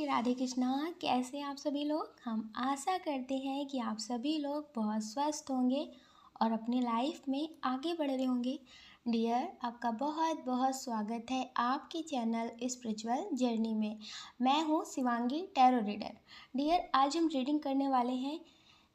श्री राधे कृष्णा। कैसे हैं आप सभी लोग। हम आशा करते हैं कि आप सभी लोग बहुत स्वस्थ होंगे और अपनी लाइफ में आगे बढ़ रहे होंगे। डियर, आपका बहुत बहुत स्वागत है आपके चैनल स्पिरिचुअल जर्नी में। मैं हूँ शिवांगी, टैरो रीडर। डियर, आज हम रीडिंग करने वाले हैं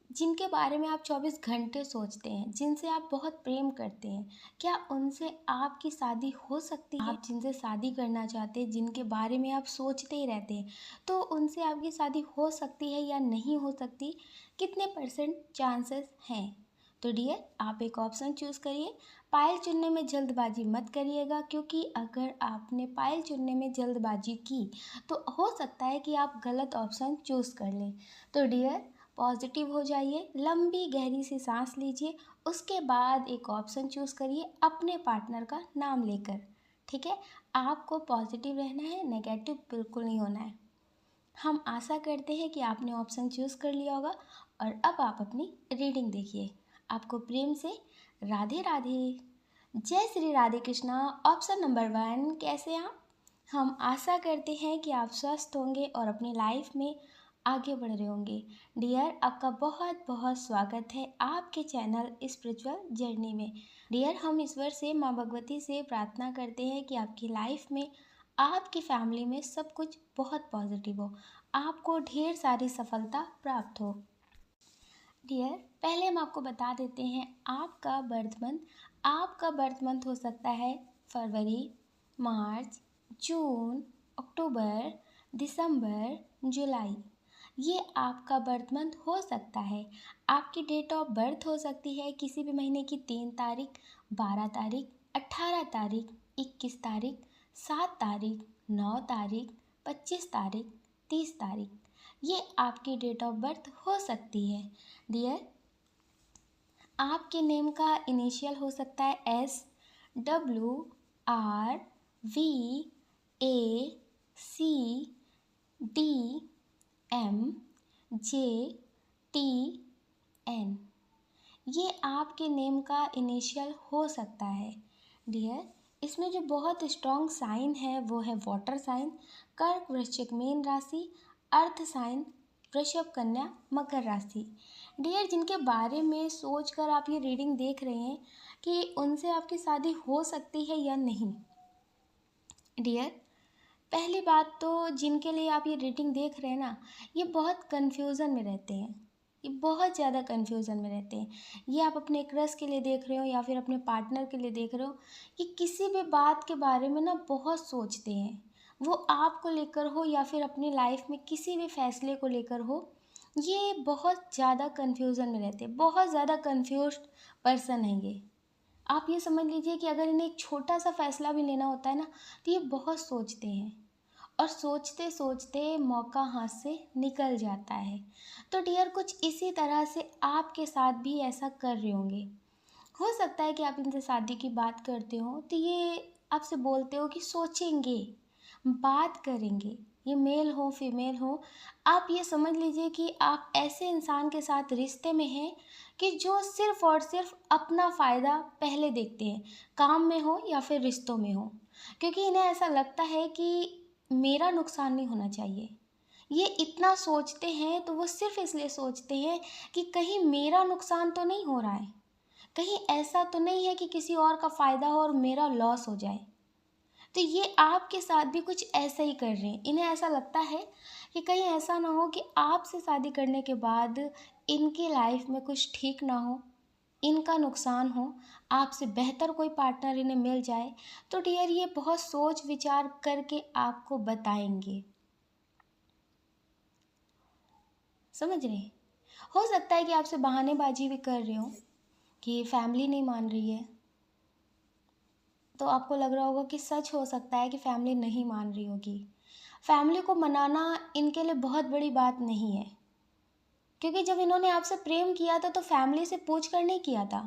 जिनके बारे में आप 24 घंटे सोचते हैं, जिनसे आप बहुत प्रेम करते हैं। क्या उनसे आपकी शादी हो सकती है? आप जिनसे शादी करना चाहते हैं, जिनके बारे में आप सोचते ही रहते हैं, तो उनसे आपकी शादी हो सकती है या नहीं हो सकती? कितने परसेंट चांसेस हैं? तो डियर, आप एक ऑप्शन चूज़ करिए। पायल चुनने में जल्दबाजी मत करिएगा, क्योंकि अगर आपने पायल चुनने में जल्दबाजी की तो हो सकता है कि आप गलत ऑप्शन चूज़ कर लें। तो डियर, पॉजिटिव हो जाइए, लंबी गहरी सी सांस लीजिए, उसके बाद एक ऑप्शन चूज़ करिए अपने पार्टनर का नाम लेकर। ठीक है, आपको पॉजिटिव रहना है, नेगेटिव बिल्कुल नहीं होना है। हम आशा करते हैं कि आपने ऑप्शन चूज़ कर लिया होगा और अब आप अपनी रीडिंग देखिए। आपको प्रेम से राधे राधे। जय श्री राधे कृष्णा। ऑप्शन नंबर 1, कैसे हैं आप? हम आशा करते हैं कि आप स्वस्थ होंगे और अपनी लाइफ में आगे बढ़ रहे होंगे। डियर, आपका बहुत बहुत स्वागत है आपके चैनल स्पिरिचुअल जर्नी में। डियर, हम ईश्वर से, माँ भगवती से प्रार्थना करते हैं कि आपकी लाइफ में, आपकी फैमिली में सब कुछ बहुत पॉजिटिव हो, आपको ढेर सारी सफलता प्राप्त हो। डियर, पहले हम आपको बता देते हैं आपका बर्थ मंथ। आपका बर्थ मंथ हो सकता है फरवरी, मार्च, जून, अक्टूबर, दिसंबर, जुलाई। ये आपका बर्थ मंथ हो सकता है। आपकी डेट ऑफ बर्थ हो सकती है किसी भी महीने की 3 तारीख, 12 तारीख, 18 तारीख, 21 तारीख, 7 तारीख, 9 तारीख, 25 तारीख, 30 तारीख। ये आपकी डेट ऑफ बर्थ हो सकती है। डियर, आपके नेम का इनिशियल हो सकता है S, W, R, V, A, C, D, M, J, T, N. ये आपके नेम का इनिशियल हो सकता है। डियर, इसमें जो बहुत स्ट्रॉन्ग साइन है वो है वाटर साइन, कर्क, वृश्चिक, मीन राशि, अर्थ साइन, वृषभ, कन्या, मकर राशि। डियर, जिनके बारे में सोचकर आप ये रीडिंग देख रहे हैं कि उनसे आपकी शादी हो सकती है या नहीं। डियर, पहली बात तो जिनके लिए आप ये रीडिंग देख रहे हैं ना, ये बहुत कन्फ्यूज़न में रहते हैं। ये बहुत ज़्यादा कन्फ्यूज़न में रहते हैं। ये आप अपने क्रश के लिए देख रहे हो या फिर अपने पार्टनर के लिए देख रहे हो, ये किसी भी बात के बारे में ना बहुत सोचते हैं। वो आपको लेकर हो या फिर अपनी लाइफ में किसी भी फैसले को लेकर हो, ये बहुत ज़्यादा कन्फ्यूज़न में रहते हैं। बहुत ज़्यादा कन्फ्यूज्ड पर्सन है ये। आप ये समझ लीजिए कि अगर इन्हें एक छोटा सा फैसला भी लेना होता है ना, तो ये बहुत सोचते हैं और सोचते सोचते मौका हाथ से निकल जाता है। तो डियर, कुछ इसी तरह से आपके साथ भी ऐसा कर रहे होंगे। हो सकता है कि आप इनसे शादी की बात करते हो तो ये आपसे बोलते हो कि सोचेंगे, बात करेंगे। ये मेल हो फीमेल हो, आप ये समझ लीजिए कि आप ऐसे इंसान के साथ रिश्ते में हैं कि जो सिर्फ़ और सिर्फ अपना फ़ायदा पहले देखते हैं, काम में हो या फिर रिश्तों में हो। क्योंकि इन्हें ऐसा लगता है कि मेरा नुकसान नहीं होना चाहिए। ये इतना सोचते हैं तो वो सिर्फ़ इसलिए सोचते हैं कि कहीं मेरा नुकसान तो नहीं हो रहा है, कहीं ऐसा तो नहीं है कि किसी और का फ़ायदा हो और मेरा लॉस हो जाए। तो ये आपके साथ भी कुछ ऐसा ही कर रहे हैं। इन्हें ऐसा लगता है कि कहीं ऐसा ना हो कि आपसे शादी करने के बाद इनकी लाइफ में कुछ ठीक ना हो, इनका नुकसान हो, आपसे बेहतर कोई पार्टनर इन्हें मिल जाए। तो डियर, ये बहुत सोच विचार करके आपको बताएंगे। समझ रहे हैं? हो सकता है कि आपसे बहानेबाजी भी कर रहे हो कि फैमिली नहीं मान रही है। तो आपको लग रहा होगा कि सच हो सकता है कि फैमिली नहीं मान रही होगी। फैमिली को मनाना इनके लिए बहुत बड़ी बात नहीं है, क्योंकि जब इन्होंने आपसे प्रेम किया था तो फैमिली से पूछ कर नहीं किया था।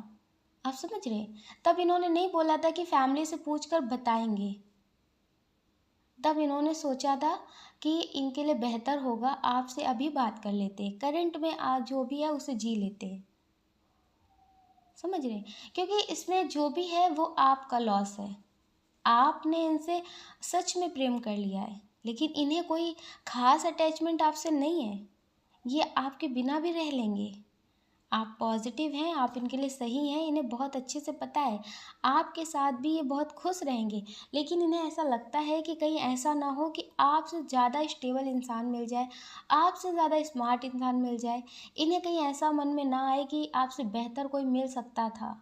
आप समझ रहे? तब इन्होंने नहीं बोला था कि फैमिली से पूछ कर बताएंगे। तब इन्होंने सोचा था कि इनके लिए बेहतर होगा आपसे अभी बात कर लेते, करंट में आज जो भी है उसे जी लेते। समझ रहे? क्योंकि इसमें जो भी है वो आपका लॉस है। आपने इनसे सच में प्रेम कर लिया है, लेकिन इन्हें कोई ख़ास अटैचमेंट आपसे नहीं है। ये आपके बिना भी रह लेंगे। आप पॉजिटिव हैं, आप इनके लिए सही हैं, इन्हें बहुत अच्छे से पता है आपके साथ भी ये बहुत खुश रहेंगे। लेकिन इन्हें ऐसा लगता है कि कहीं ऐसा ना हो कि आपसे ज़्यादा स्टेबल इंसान मिल जाए, आपसे ज़्यादा स्मार्ट इंसान मिल जाए। इन्हें कहीं ऐसा मन में ना आए कि आपसे बेहतर कोई मिल सकता था,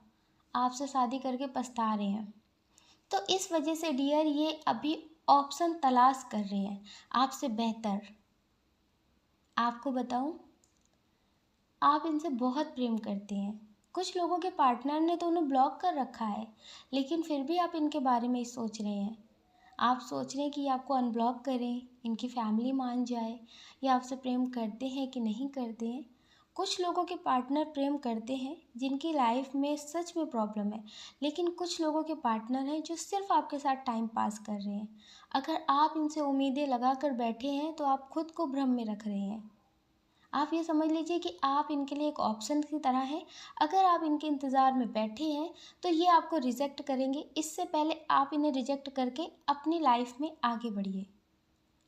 आपसे शादी करके पछता रहे हैं। तो इस वजह से डियर ये अभी ऑप्शन तलाश कर रहे हैं आपसे बेहतर। आपको बताऊं, आप इनसे बहुत प्रेम करते हैं। कुछ लोगों के पार्टनर ने तो उन्हें ब्लॉक कर रखा है, लेकिन फिर भी आप इनके बारे में ही सोच रहे हैं। आप सोच रहे हैं कि आपको अनब्लॉक करें, इनकी फैमिली मान जाए, या आपसे प्रेम करते हैं कि नहीं करते हैं। कुछ लोगों के पार्टनर प्रेम करते हैं जिनकी लाइफ में सच में प्रॉब्लम है, लेकिन कुछ लोगों के पार्टनर हैं जो सिर्फ आपके साथ टाइम पास कर रहे हैं। अगर आप इनसे उम्मीदें लगा कर बैठे हैं तो आप खुद को भ्रम में रख रहे हैं। आप ये समझ लीजिए कि आप इनके लिए एक ऑप्शन की तरह हैं। अगर आप इनके इंतज़ार में बैठे हैं तो ये आपको रिजेक्ट करेंगे। इससे पहले आप इन्हें रिजेक्ट करके अपनी लाइफ में आगे बढ़िए।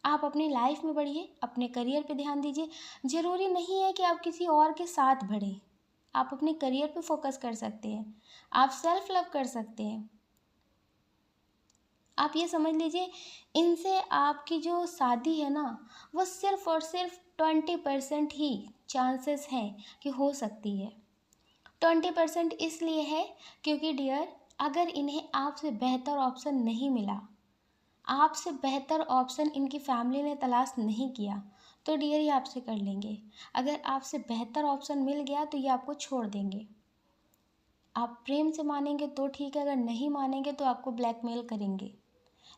आप अपनी लाइफ में बढ़िए, अपने करियर पे ध्यान दीजिए। ज़रूरी नहीं है कि आप किसी और के साथ बढ़ें। आप अपने करियर पे फोकस कर सकते हैं, आप सेल्फ लव कर सकते हैं। आप ये समझ लीजिए, इनसे आपकी जो शादी है ना, वो सिर्फ़ और सिर्फ 20% ही चांसेस हैं कि हो सकती है। 20% इसलिए है क्योंकि डियर, अगर इन्हें आपसे बेहतर ऑप्शन नहीं मिला, आपसे बेहतर ऑप्शन इनकी फैमिली ने तलाश नहीं किया, तो डियर ये आपसे कर लेंगे। अगर आपसे बेहतर ऑप्शन मिल गया तो ये आपको छोड़ देंगे। आप प्रेम से मानेंगे तो ठीक है, अगर नहीं मानेंगे तो आपको ब्लैकमेल करेंगे,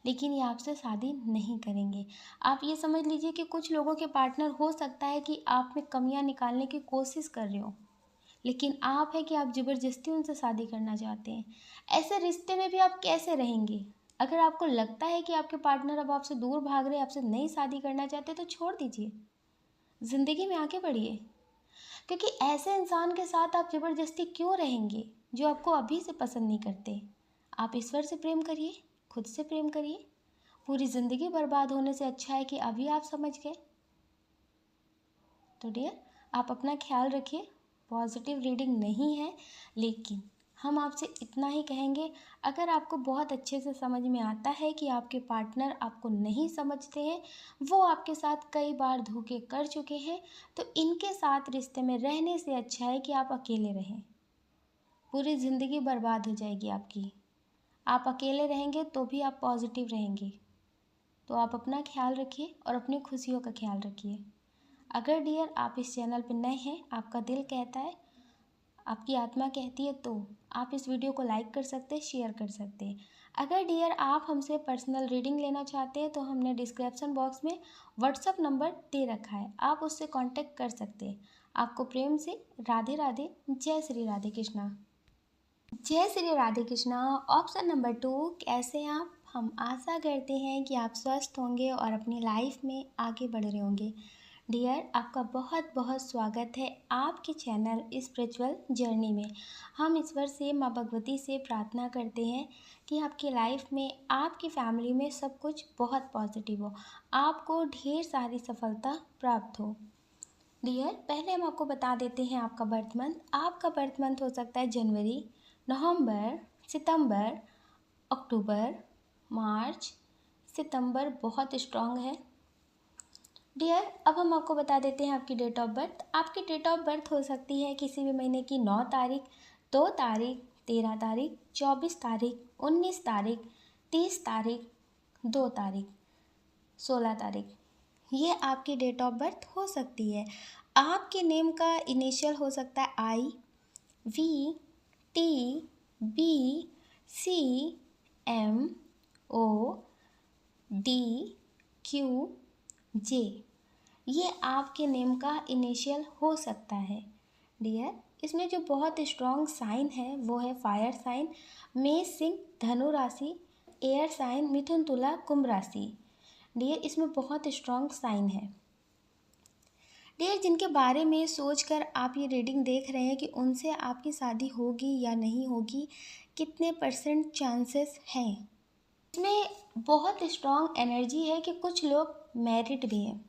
लेकिन ये आपसे शादी नहीं करेंगे। आप ये समझ लीजिए कि कुछ लोगों के पार्टनर हो सकता है कि आप में कमियां निकालने की कोशिश कर रहे हो, लेकिन आप है कि आप ज़बरदस्ती उनसे शादी करना चाहते हैं। ऐसे रिश्ते में भी आप कैसे रहेंगे? अगर आपको लगता है कि आपके पार्टनर अब आपसे दूर भाग रहे, आपसे नई शादी करना चाहते, तो छोड़ दीजिए, ज़िंदगी में आगे बढ़िए। क्योंकि ऐसे इंसान के साथ आप ज़बरदस्ती क्यों रहेंगे जो आपको अभी से पसंद नहीं करते? आप ईश्वर से प्रेम करिए, खुद से प्रेम करिए। पूरी ज़िंदगी बर्बाद होने से अच्छा है कि अभी आप समझ गए। तो डियर, आप अपना ख्याल रखिए। पॉजिटिव रीडिंग नहीं है, लेकिन हम आपसे इतना ही कहेंगे, अगर आपको बहुत अच्छे से समझ में आता है कि आपके पार्टनर आपको नहीं समझते हैं, वो आपके साथ कई बार धोखे कर चुके हैं, तो इनके साथ रिश्ते में रहने से अच्छा है कि आप अकेले रहें। पूरी ज़िंदगी बर्बाद हो जाएगी आपकी। आप अकेले रहेंगे तो भी आप पॉजिटिव रहेंगे। तो आप अपना ख्याल रखिए और अपनी खुशियों का ख्याल रखिए। अगर डियर आप इस चैनल पर नए हैं, आपका दिल कहता है, आपकी आत्मा कहती है, तो आप इस वीडियो को लाइक कर सकते हैं, शेयर कर सकते हैं। अगर डियर आप हमसे पर्सनल रीडिंग लेना चाहते हैं तो हमने डिस्क्रिप्शन बॉक्स में व्हाट्सअप नंबर दे रखा है, आप उससे कांटेक्ट कर सकते हैं। आपको प्रेम से राधे राधे, जय श्री राधे कृष्णा। जय श्री राधे कृष्णा। ऑप्शन नंबर 2, कैसे हैं आप? हम आशा करते हैं कि आप स्वस्थ होंगे और अपनी लाइफ में आगे बढ़ रहे होंगे। डियर, आपका बहुत बहुत स्वागत है आपके चैनल स्पिरिचुअल जर्नी में। हम ईश्वर से, माँ भगवती से प्रार्थना करते हैं कि आपकी लाइफ में, आपकी फैमिली में सब कुछ बहुत पॉजिटिव हो, आपको ढेर सारी सफलता प्राप्त हो। डियर, पहले हम आपको बता देते हैं आपका बर्थ मंथ। आपका बर्थ मंथ हो सकता है जनवरी, नवंबर, सितंबर, अक्टूबर, मार्च। सितंबर बहुत स्ट्रांग है। डियर, अब हम आपको बता देते हैं आपकी डेट ऑफ बर्थ। आपकी डेट ऑफ बर्थ हो सकती है किसी भी महीने की 9 तारीख, 2 तारीख, 13 तारीख, 24 तारीख, 19 तारीख, 30 तारीख, 2 तारीख, 16 तारीख। ये आपकी डेट ऑफ बर्थ हो सकती है। आपके नेम का इनिशियल हो सकता है I, V, T, B, C, M, O, D, Q, J. ये आपके नेम का इनिशियल हो सकता है। डियर, इसमें जो बहुत स्ट्रॉन्ग साइन है वो है फायर साइन, मेष सिंह धनु राशि, एयर साइन मिथुन तुला कुंभ राशि। डियर, इसमें बहुत स्ट्रॉन्ग साइन है। डियर, जिनके बारे में सोचकर आप ये रीडिंग देख रहे हैं कि उनसे आपकी शादी होगी या नहीं होगी, कितने % चांसेस हैं, इसमें बहुत स्ट्रॉन्ग एनर्जी है कि कुछ लोग मैरिड भी हैं,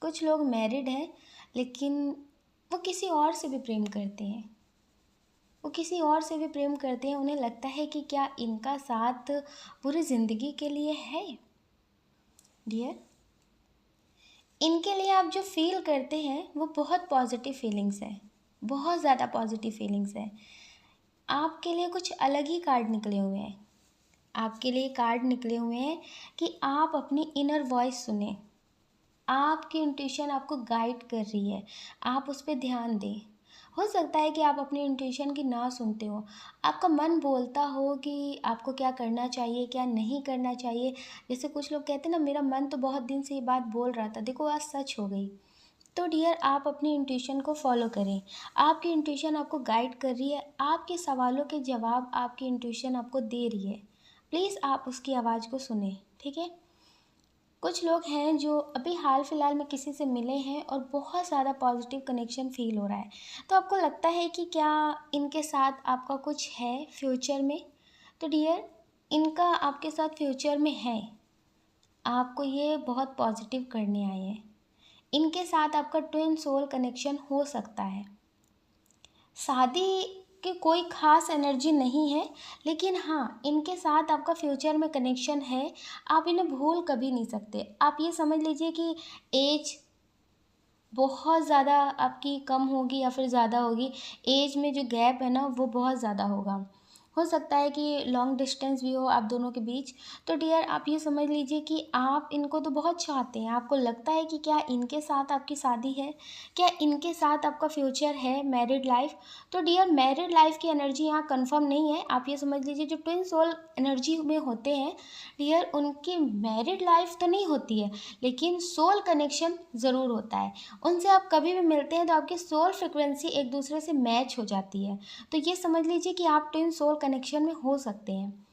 कुछ लोग मैरिड हैं, लेकिन वो किसी और से भी प्रेम करते हैं, वो किसी और से भी प्रेम करते हैं। उन्हें लगता है कि क्या इनका साथ पूरी ज़िंदगी के लिए है। डियर, इनके लिए आप जो फील करते हैं वो बहुत पॉजिटिव फीलिंग्स है, बहुत ज़्यादा पॉजिटिव फीलिंग्स है। आपके लिए कुछ अलग ही कार्ड निकले हुए हैं। आपके लिए कार्ड निकले हुए हैं कि आप अपनी इनर वॉइस सुने। आपकी इंट्यूशन आपको गाइड कर रही है, आप उस पर ध्यान दें। हो सकता है कि आप अपनी इंट्यूशन की ना सुनते हो, आपका मन बोलता हो कि आपको क्या करना चाहिए क्या नहीं करना चाहिए। जैसे कुछ लोग कहते हैं ना, मेरा मन तो बहुत दिन से ये बात बोल रहा था, देखो आज सच हो गई। तो डियर, आप अपनी इंट्यूशन को फॉलो करें। आपकी इंट्यूशन आपको गाइड कर रही है, आपके सवालों के जवाब आपकी इंट्यूशन आपको दे रही है। प्लीज़ आप उसकी आवाज़ को सुने, ठीक है। कुछ लोग हैं जो अभी हाल फिलहाल में किसी से मिले हैं और बहुत ज़्यादा पॉजिटिव कनेक्शन फ़ील हो रहा है। तो आपको लगता है कि क्या इनके साथ आपका कुछ है फ्यूचर में। तो डियर, इनका आपके साथ फ्यूचर में है। आपको ये बहुत पॉजिटिव करने आए हैं। इनके साथ आपका ट्विन सोल कनेक्शन हो सकता है। शादी की कोई ख़ास एनर्जी नहीं है, लेकिन हाँ, इनके साथ आपका फ्यूचर में कनेक्शन है। आप इन्हें भूल कभी नहीं सकते। आप ये समझ लीजिए कि एज बहुत ज़्यादा आपकी कम होगी या फिर ज़्यादा होगी, एज में जो गैप है ना वो बहुत ज़्यादा होगा। हो सकता है कि लॉन्ग डिस्टेंस भी हो आप दोनों के बीच। तो डियर, आप ये समझ लीजिए कि आप इनको तो बहुत चाहते हैं। आपको लगता है कि क्या इनके साथ आपकी शादी है, क्या इनके साथ आपका फ्यूचर है, मैरिड लाइफ। तो डियर, मैरिड लाइफ की एनर्जी यहाँ कंफर्म नहीं है। आप ये समझ लीजिए जो ट्विन सोल एनर्जी में होते हैं डियर, उनकी मैरिड लाइफ तो नहीं होती है, लेकिन सोल कनेक्शन ज़रूर होता है। उनसे आप कभी भी मिलते हैं तो आपकी सोल फ्रिक्वेंसी एक दूसरे से मैच हो जाती है। तो ये समझ लीजिए कि आप ट्विन सोल कनेक्शन में हो सकते हैं।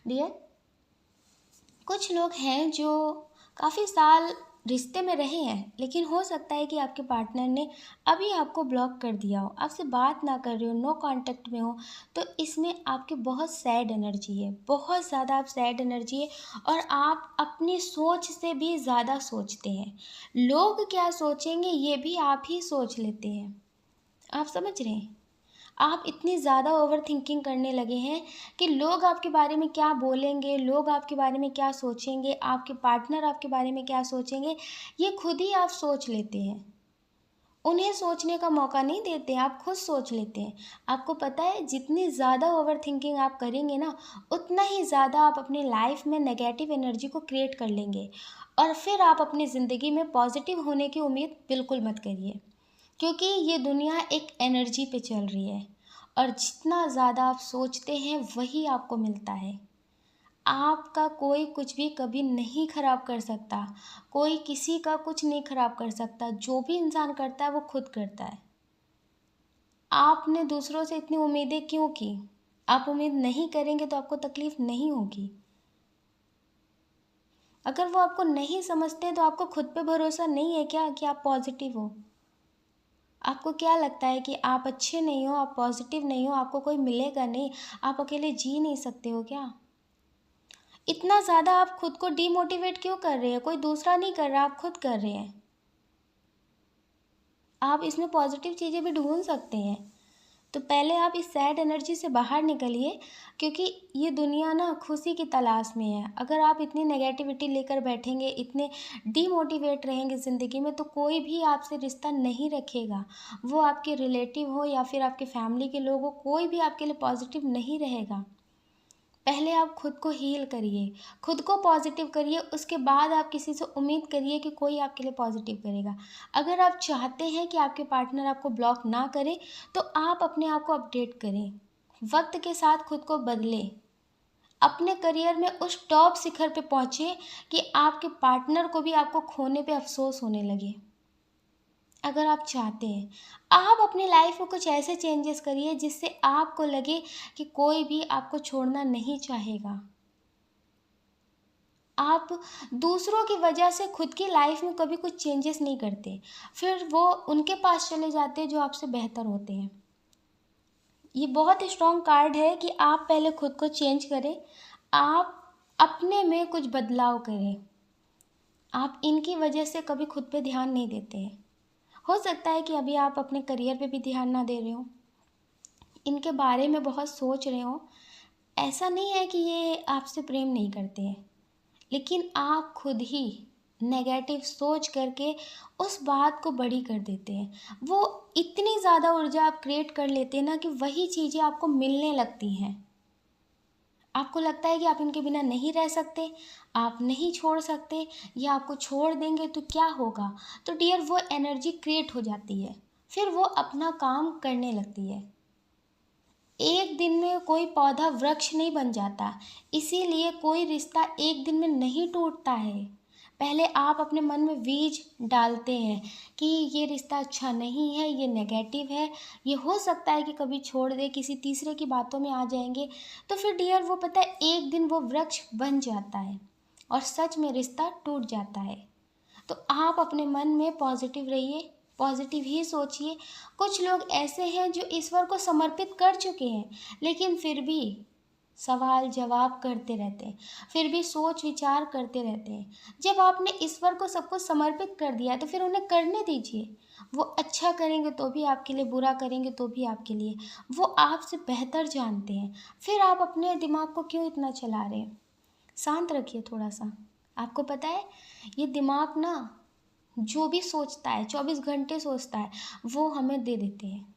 डियर, कुछ लोग हैं जो काफ़ी साल रिश्ते में रहे हैं, लेकिन हो सकता है कि आपके पार्टनर ने अभी आपको ब्लॉक कर दिया हो, आपसे बात ना कर रहे हो, नो कांटेक्ट में हो। तो इसमें आपकी बहुत सैड एनर्जी है, बहुत ज़्यादा आप सैड एनर्जी है। और आप अपनी सोच से भी ज़्यादा सोचते हैं। लोग क्या सोचेंगे ये भी आप ही सोच लेते हैं। आप समझ रहे हैं, आप इतनी ज़्यादा ओवर थिंकिंग करने लगे हैं कि लोग आपके बारे में क्या बोलेंगे, लोग आपके बारे में क्या सोचेंगे, आपके पार्टनर आपके बारे में क्या सोचेंगे, ये खुद ही आप सोच लेते हैं। उन्हें सोचने का मौका नहीं देते हैं, आप खुद सोच लेते हैं। आपको पता है, जितनी ज़्यादा ओवर थिंकिंग आप करेंगे ना, उतना ही ज़्यादा आप अपनी लाइफ में नेगेटिव एनर्जी को क्रिएट कर लेंगे। और फिर आप अपनी ज़िंदगी में पॉजिटिव होने की उम्मीद बिल्कुल मत करिए, क्योंकि ये दुनिया एक एनर्जी पे चल रही है। और जितना ज़्यादा आप सोचते हैं वही आपको मिलता है। आपका कोई कुछ भी कभी नहीं ख़राब कर सकता, कोई किसी का कुछ नहीं ख़राब कर सकता। जो भी इंसान करता है वो खुद करता है। आपने दूसरों से इतनी उम्मीदें क्यों की। आप उम्मीद नहीं करेंगे तो आपको तकलीफ़ नहीं होगी। अगर वो आपको नहीं समझते तो आपको खुद पे भरोसा नहीं है क्या कि आप पॉजिटिव हो। आपको क्या लगता है कि आप अच्छे नहीं हो, आप पॉजिटिव नहीं हो, आपको कोई मिलेगा नहीं, आप अकेले जी नहीं सकते हो क्या। इतना ज़्यादा आप खुद को डीमोटिवेट क्यों कर रहे हैं। कोई दूसरा नहीं कर रहा, आप खुद कर रहे हैं। आप इसमें पॉजिटिव चीज़ें भी ढूंढ सकते हैं। तो पहले आप इस सैड एनर्जी से बाहर निकलिए, क्योंकि ये दुनिया ना खुशी की तलाश में है। अगर आप इतनी नेगेटिविटी लेकर बैठेंगे, इतने डीमोटिवेट रहेंगे ज़िंदगी में, तो कोई भी आपसे रिश्ता नहीं रखेगा। वो आपके रिलेटिव हो या फिर आपके फैमिली के लोग हो, कोई भी आपके लिए पॉजिटिव नहीं रहेगा। पहले आप खुद को हील करिए, खुद को पॉजिटिव करिए, उसके बाद आप किसी से उम्मीद करिए कि कोई आपके लिए पॉजिटिव करेगा। अगर आप चाहते हैं कि आपके पार्टनर आपको ब्लॉक ना करे, तो आप अपने आप को अपडेट करें, वक्त के साथ खुद को बदलें, अपने करियर में उस टॉप शिखर पे पहुँचे कि आपके पार्टनर को भी आपको खोने पे अफसोस होने लगे। अगर आप चाहते हैं, आप अपनी लाइफ में कुछ ऐसे चेंजेस करिए जिससे आपको लगे कि कोई भी आपको छोड़ना नहीं चाहेगा। आप दूसरों की वजह से खुद की लाइफ में कभी कुछ चेंजेस नहीं करते, फिर वो उनके पास चले जाते हैं जो आपसे बेहतर होते हैं। ये बहुत स्ट्रॉन्ग कार्ड है कि आप पहले खुद को चेंज करें। आप अपने में कुछ बदलाव करें। आप इनकी वजह से कभी खुद पे ध्यान नहीं देते हैं। हो सकता है कि अभी आप अपने करियर पे भी ध्यान ना दे रहे हो, इनके बारे में बहुत सोच रहे हो। ऐसा नहीं है कि ये आपसे प्रेम नहीं करते हैं, लेकिन आप खुद ही नेगेटिव सोच करके उस बात को बड़ी कर देते हैं। वो इतनी ज़्यादा ऊर्जा आप क्रिएट कर लेते हैं ना कि वही चीज़ें आपको मिलने लगती हैं। आपको लगता है कि आप इनके बिना नहीं रह सकते, आप नहीं छोड़ सकते, या आपको छोड़ देंगे तो क्या होगा। तो डियर, वो एनर्जी क्रिएट हो जाती है, फिर वो अपना काम करने लगती है। एक दिन में कोई पौधा वृक्ष नहीं बन जाता, इसीलिए कोई रिश्ता एक दिन में नहीं टूटता है। पहले आप अपने मन में बीज डालते हैं कि ये रिश्ता अच्छा नहीं है, ये नेगेटिव है, ये हो सकता है कि कभी छोड़ दे, किसी तीसरे की बातों में आ जाएंगे। तो फिर डियर, वो पता है एक दिन वो वृक्ष बन जाता है और सच में रिश्ता टूट जाता है। तो आप अपने मन में पॉजिटिव रहिए, पॉजिटिव ही सोचिए। कुछ लोग ऐसे हैं जो ईश्वर को समर्पित कर चुके हैं, लेकिन फिर भी सवाल जवाब करते रहते हैं, फिर भी सोच विचार करते रहते हैं। जब आपने ईश्वर को सब कुछ समर्पित कर दिया है तो फिर उन्हें करने दीजिए। वो अच्छा करेंगे तो भी आपके लिए, बुरा करेंगे तो भी आपके लिए। वो आपसे बेहतर जानते हैं। फिर आप अपने दिमाग को क्यों इतना चला रहे हैं। शांत रखिए थोड़ा सा। आपको पता है, ये दिमाग ना जो भी सोचता है, 24 घंटे सोचता है, वो हमें दे देते हैं,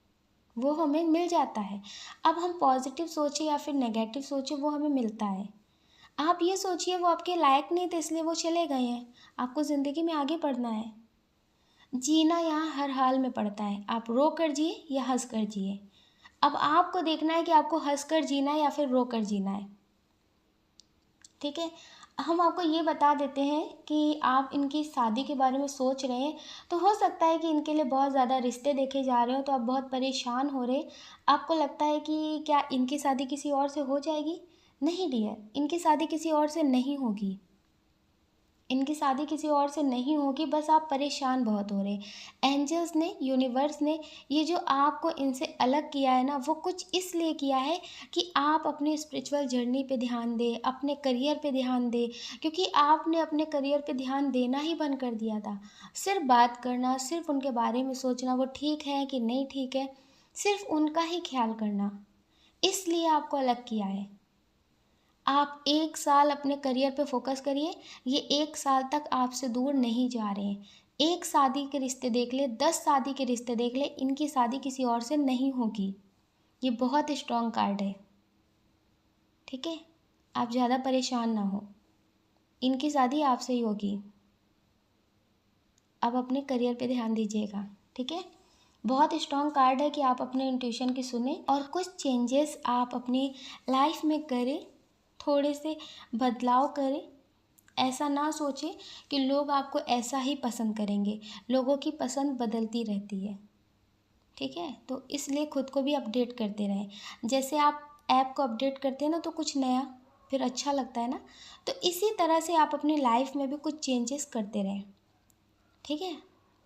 वो हमें मिल जाता है। अब हम पॉजिटिव सोचें या फिर नेगेटिव सोचें, वो हमें मिलता है। आप ये सोचिए, वो आपके लायक नहीं थे इसलिए वो चले गए हैं। आपको ज़िंदगी में आगे बढ़ना है। जीना यहाँ हर हाल में पड़ता है, आप रो कर जिए या हंस कर जिए। अब आपको देखना है कि आपको हंस कर जीना है या फिर रो कर जीना है। ठीक है, हम आपको ये बता देते हैं कि आप इनकी शादी के बारे में सोच रहे हैं, तो हो सकता है कि इनके लिए बहुत ज़्यादा रिश्ते देखे जा रहे हो, तो आप बहुत परेशान हो रहे। आपको लगता है कि क्या इनकी शादी किसी और से हो जाएगी। नहीं डियर, इनकी शादी किसी और से नहीं होगी, इनकी शादी किसी और से नहीं होगी। बस आप परेशान बहुत हो रहे। एंजल्स ने, यूनिवर्स ने ये जो आपको इनसे अलग किया है ना, वो कुछ इसलिए किया है कि आप अपनी स्पिरिचुअल जर्नी पे ध्यान दें, अपने करियर पे ध्यान दें। क्योंकि आपने अपने करियर पे ध्यान देना ही बंद कर दिया था। सिर्फ बात करना, सिर्फ उनके बारे में सोचना, वो ठीक है कि नहीं ठीक है, सिर्फ उनका ही ख्याल करना, इसलिए आपको अलग किया है। आप 1 साल अपने करियर पे फोकस करिए। ये 1 साल तक आपसे दूर नहीं जा रहे हैं। एक शादी के रिश्ते देख ले, 10 शादी के रिश्ते देख ले, इनकी शादी किसी और से नहीं होगी। ये बहुत स्ट्रॉन्ग कार्ड है। ठीक है, आप ज़्यादा परेशान ना हो, इनकी शादी आपसे ही होगी। अब अपने करियर पे ध्यान दीजिएगा। ठीक है, बहुत स्ट्रॉन्ग कार्ड है कि आप अपने इंट्यूशन की सुने और कुछ चेंजेस आप अपनी लाइफ में करें, थोड़े से बदलाव करें। ऐसा ना सोचें कि लोग आपको ऐसा ही पसंद करेंगे, लोगों की पसंद बदलती रहती है। ठीक है, तो इसलिए खुद को भी अपडेट करते रहें। जैसे आप ऐप को अपडेट करते हैं ना, तो कुछ नया फिर अच्छा लगता है ना, तो इसी तरह से आप अपनी लाइफ में भी कुछ चेंजेस करते रहें। ठीक है,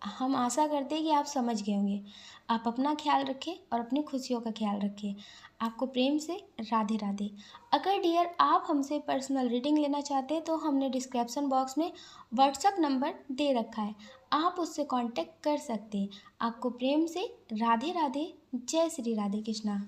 हम आशा करते हैं कि आप समझ गए होंगे। आप अपना ख्याल रखें और अपनी खुशियों का ख्याल रखें। आपको प्रेम से राधे राधे। अगर डियर आप हमसे पर्सनल रीडिंग लेना चाहते हैं तो हमने डिस्क्रिप्शन बॉक्स में व्हाट्सएप नंबर दे रखा है, आप उससे कांटेक्ट कर सकते हैं। आपको प्रेम से राधे राधे। जय श्री राधे कृष्णा।